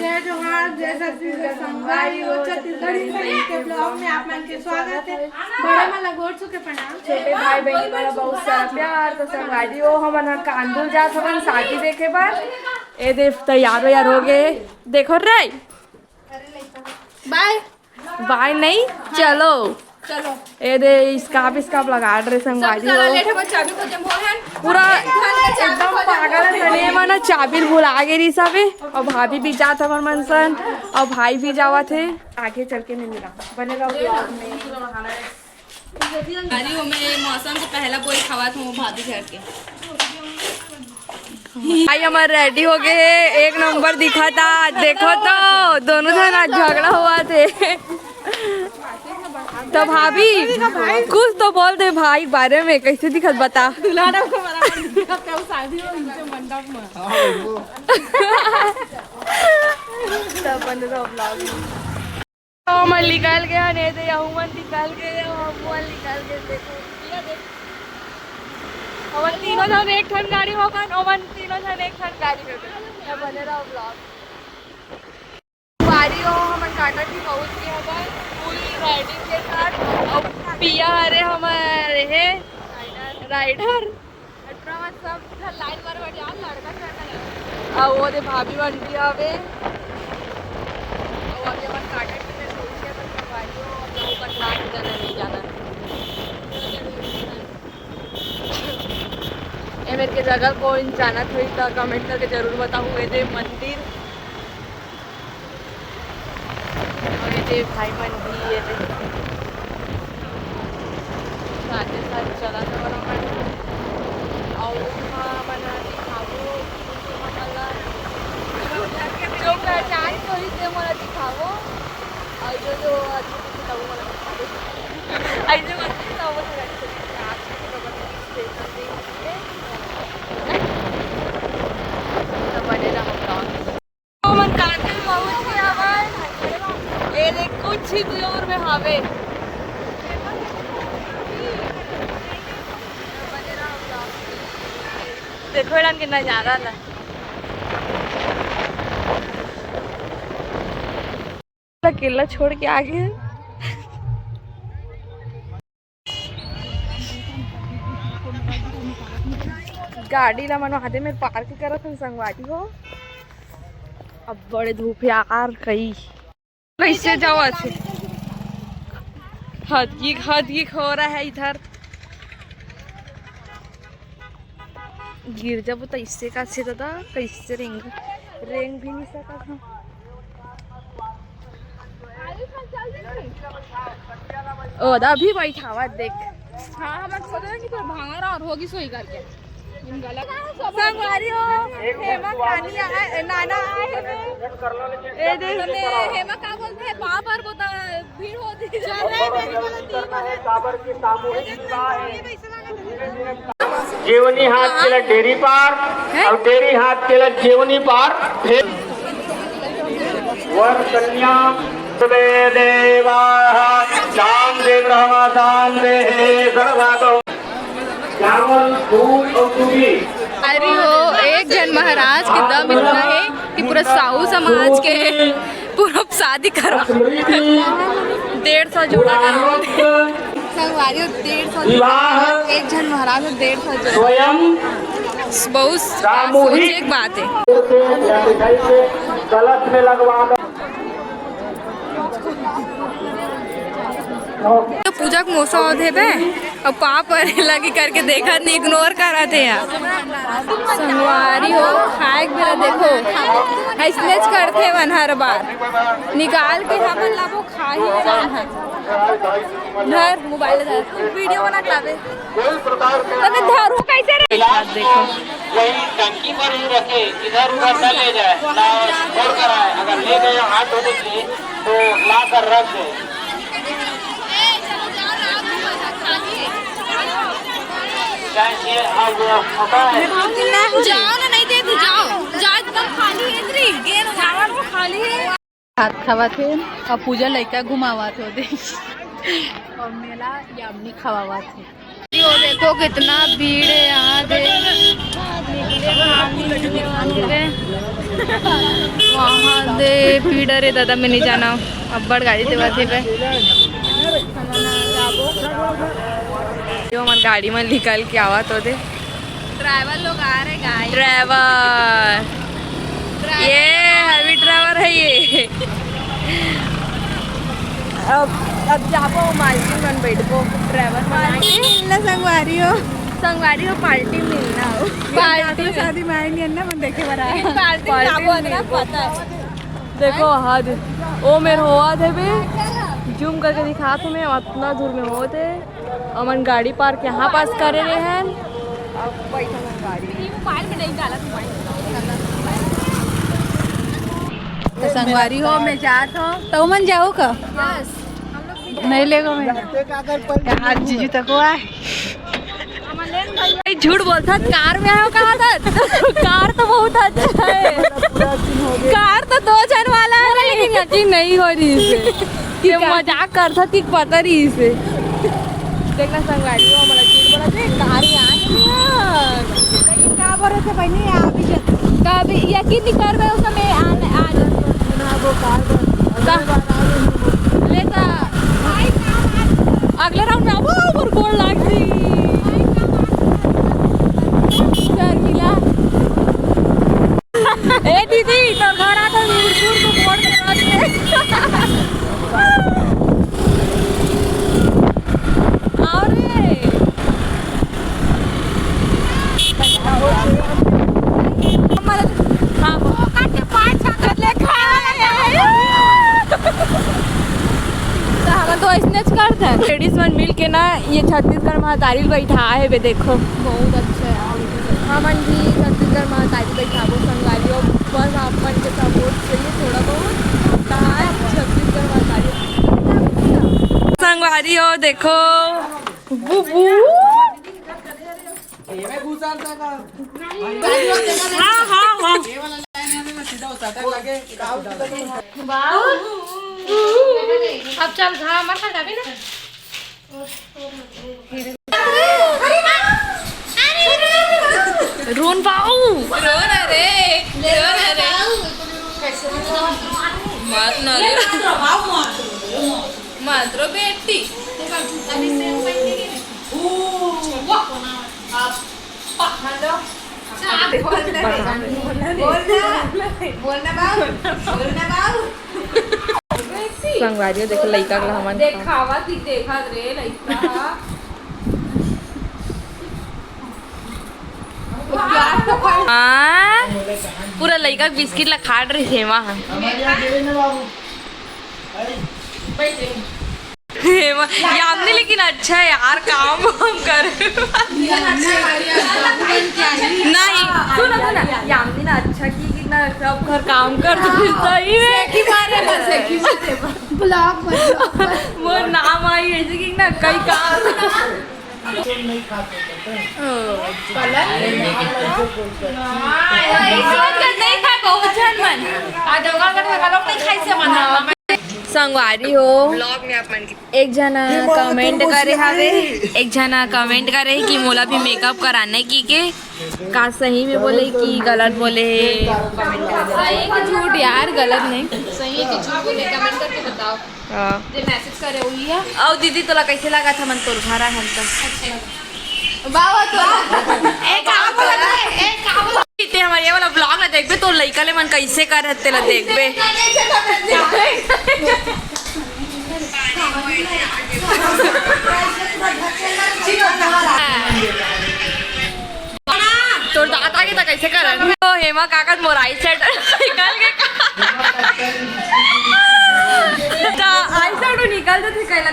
जय जोहार, जय छत्तीसगढ़ संगवारी और छत्तीसगढ़ी के ब्लॉग में आप मन के स्वागत है। बड़े मला गोड़ छू के प्रणाम। छोटे भाई बहनी वाला बहुत सारा प्यार तो संगवारी हो हमन कांदुल जात हवन शादी देखे बर। ए देख तैयार यार हो गए देखो रे। बाय बाय नहीं चलो चलो। ए दे स्काप लगा रहे संगवारी हो पूरा एकदम पागल बने मन चाबी भुला गई सब और भाभी भी जात हवन मनसन और भाई भी जावा थे। आगे चल के मिलेगा बनेगा ब्लॉग में। मौसम से पहला कोई खवात हूँ भाभी घर के भाई हमारे रेडी हो गए एक नंबर दिखा था। देखो तो दोनों जन आज झगड़ा हुआ थे तो भाभी कुछ तो बोल दे भाई बारे में कैसे दिखत बता। मन निकाल गया नहीं दे मन निकाल गए निकाल गए। देखो अवन तीनों जन एक ठन गाड़ी होगा अवन तीनों जन एक ठन गाड़ी होगा बने रहो ब्लॉग। बारी हो हमन काटा की बहुत की होगा पूरी राइडिंग के साथ और पिया हरे हमारे है राइडर अटरा सब लाइन पर बढ़िया लड़का चढ़ा और वो दे भाभी बन गया हवे और अभी हमन काटा की में सोच के तो बारी हो अब लोग बटला जाना नहीं जाना ए मेरे के जगह को जाना थोड़ी तो कमेंट करके जरूर बताऊँ। ये मंदिर और ये भाई मंदिर ये साथ साथ चला था और बना दिखाओ जो पहचान को ही से मला दिखाओ और जो अच्छे ऐसे कुछ ही दूर में हवे देखो इलान के नजारा ला अकेला छोड़ के आगे गाड़ी ला मन आधे में पार्क करत संगवारी हो। अब बड़े धूप यार कई कैसे जाओ अच्छे हद की हो रहा है इधर गिर जब तो इससे का से दादा कैसे रेंग भी नहीं सका था। ओ दा भी बैठा हुआ देख। हाँ हम सोच रहे कि तो भांगा और होगी सोई करके संगवारी हो हेमा कानी आए नाना आए ए देख हेमा का बोलते हैं वहां पर को भीड़ होती जेवनी हाथ केला डेरी पार और डेरी हाथ केला जेवनी पार वर कन्या देवा दान दे ब्रह्मा दान दे सर्वागो चावल दूध और दूधी। अरे वो एक जन महाराज के दम इतना है कि पूरा साहू समाज के पूरा शादी करवा 150 जोड़ा संगवारी 150 एक जन महाराज 150 स्वयं बहुत सामूहिक बात है। गलत में लगवा तो पूजा को मोसा होते बे और पाप लगी करके देखा नहीं इग्नोर करा थे यार संगवारी हो खाए मेरा देखो इसलिए करते वन हर बार निकाल के हम लाभो खा ही जान है धर मोबाइल धर वीडियो बना लावे तने धरो कैसे रे देखो वही टंकी पर ही रखे इधर उधर न ले जाए ना छोड़ कर आए अगर ले गए हाथ धोने के लिए तो ला कर रख दे। जाओ ना नहीं देती जाओ एकदम खाली है खाली है हाथ खावा थे और पूजा लड़का घुमावा थे और मेला यामनी खवावा थे। देखो कितना भीड़ है यहाँ वहाँ देख भीड़ रे दादा मैं नहीं जाना अब्बड़ गाड़ी देवा थे पे मन गाड़ी में निकल के आवा तो दे ड्राइवर लोग आ रहे गाइस ड्राइवर ये हैवी ड्राइवर है ये अब जापो मालकिन मन बैठो ड्राइवर मिलना संगवारी हो संगवारी को पार्टी मिलना हो पार्टी शादी में आएंगे ना मन देखे बरा देखो हद ओ मेरे हुआ थे बे जूम करके दिखा तुम्हें उतना दूर में हो थे अमन गाड़ी पार्क यहाँ पास करे रहे हैं अब बैठा गाड़ी तो संगवारी हो मैं जात हो तो मन जाओ का नहीं लेगा मैं यार जीजू तक आए झूठ बोलता कार में आयो कहा था कार तो बहुत अच्छा है कार तो 2 जन वाला है लेकिन यकीन नहीं हो रही इसे ये मजाक करता थी पता रही इसे देखना संगवारी हो मला झूठ बोला थे कार में आ का बोले थे बहनी अभी कभी यकीन नहीं कर रहे हो समय आज वो कार लेता अगले राउंड में वो और गोल लाग दी सर मिला ए दीदी तो घर आता दूर दूर को बोर्ड करा दे आओ रे हमारा हां वो काटे 5 छात्र लेखा तो स्नेच करते हैं लेडीज मन मिल के ना ये छत्तीसगढ़ महातारी बैठा है बे देखो बहुत अच्छा है हमन भी छत्तीसगढ़ महातारी बैठा वो संगवारी हो बस आप मन के सपोर्ट चाहिए थोड़ा बहुत कहाँ है छत्तीसगढ़ महातारी संगवारी हो देखो बुबू अब चल घा मर खा भी ना रोन पाऊ रोना रे मत न रे मात्र बेटी संगवारी हो देखो लइका के हमन देखावा की देखा रे लइका पूरा लइका बिस्किट ला खाट रही थे वहाँ यामनी लेकिन अच्छा है यार काम हम कर नहीं सुनो यामनी ना अच्छा की ना सब घर काम कर सही में ब्लॉग वो नाम आई ऐसे कि ना कई काम संगवारी हो एक जना कमेंट करे हवे एक जना कमेंट करे कि मोला भी मेकअप कराने की के का सही में बोले कि गलत बोले कमेंट सही कि झूठ यार गलत नहीं सही है कि झूठ बोले कमेंट करके बताओ जे मैसेज करे वही है और दीदी तोला कैसे लगा था मन तोर घर है हम तो बाबा तो ते हमारे ये वाला ब्लॉग ना देखबे तो लइका ले मन कैसे कर रहते ला देखबे तोर दादा के तो कैसे कर तो हेमा काका मोराई सेट निकाल के का आई साइड निकाल देते कैला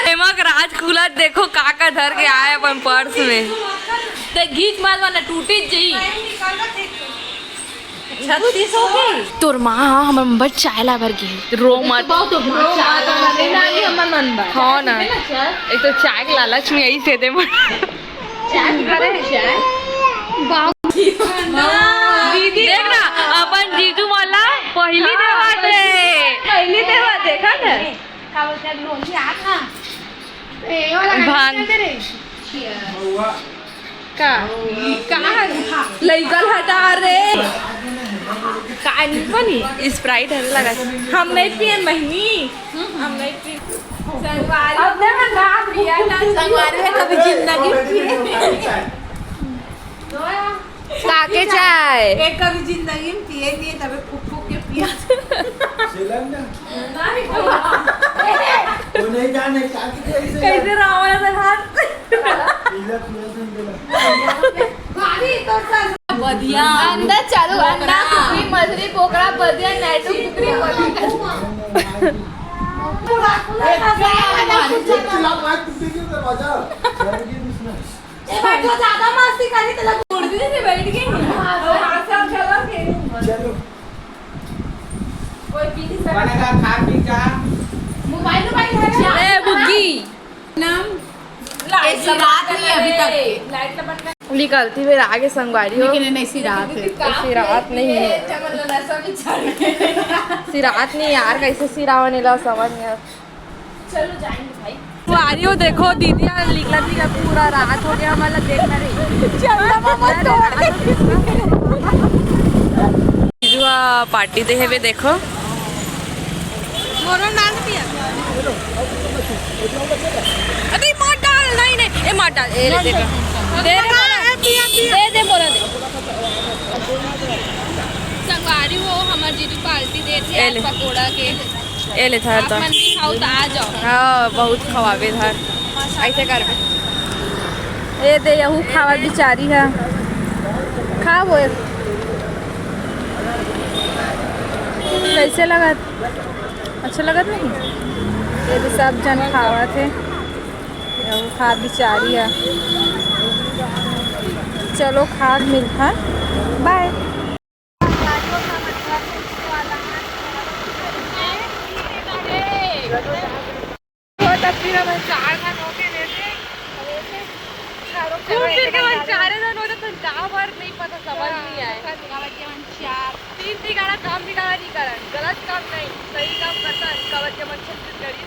हेमा राज कूलर देखो काका धर के आए अपन पर्स में ते घीच माल वाला टूटी जी 36 हो गई तोर माँ हमर बच चाय ला भर गई रो मत हाँ ना एक तो चाय के लालच में यही से दे दीदी देख ना अपन जीजू वाला पहली देवा देखा ना भान का लइकल है आणि पण स्प्राइट है लगा हम नहीं पिए बहनी, हम नहीं पिए। संगवारी में कभी जिंदगी काके चाय एक कभी जिंदगी में पिए नहीं तबे फूक फूक के पिया नहीं जाने कैसे कैसे रावण हाथ भारी तो सर बदिया अंदर चालू अंडा कुकरी मछली पोकड़ा बदिया नाटू कुकरी पूरा जो ज्यादा मस्ती करी तो कुर्सी से बैठ गई चलो कोई पी नहीं सकता। बनेगा खा पी का मोबाइल ए बुग्गी ऐसी रात नहीं अभी तक लाइट का बंद कर। निकलती फिर आगे संगवारी हो लेकिन ऐसी रात है सिरात नहीं है सिरात नहीं यार कैसे सिरावने ला समझ नहीं आ चलो जाएंगे भाई। संगवारी हो देखो दीदी निकला थी पूरा रात हो गया हमारा देखना नहीं पार्टी दे हेवे देखो मोरम डाल दिया अरे मार डाल नहीं नहीं ए मार डाल ए ले दे दे दे मोरा दे संगवारी हो हमारी जीजू पार्टी दे ए थे ले। पकोड़ा के ए ले था तो आप मन भी खाओ तो आ जाओ। हाँ बहुत खवाबे धर ऐसे कर ए दे यहू खावा बिचारी है खा वो कैसे लगा अच्छा लगा नहीं ये भी सब जन खावा थे यहू खा बिचारी है चलो खा मिलता बाय। नहीं पता समझ नहीं आया तीन ठिकाना काम दिखावा नहीं करा गलत काम नहीं सही काम करता कवच के मन छत्तीसगढ़ी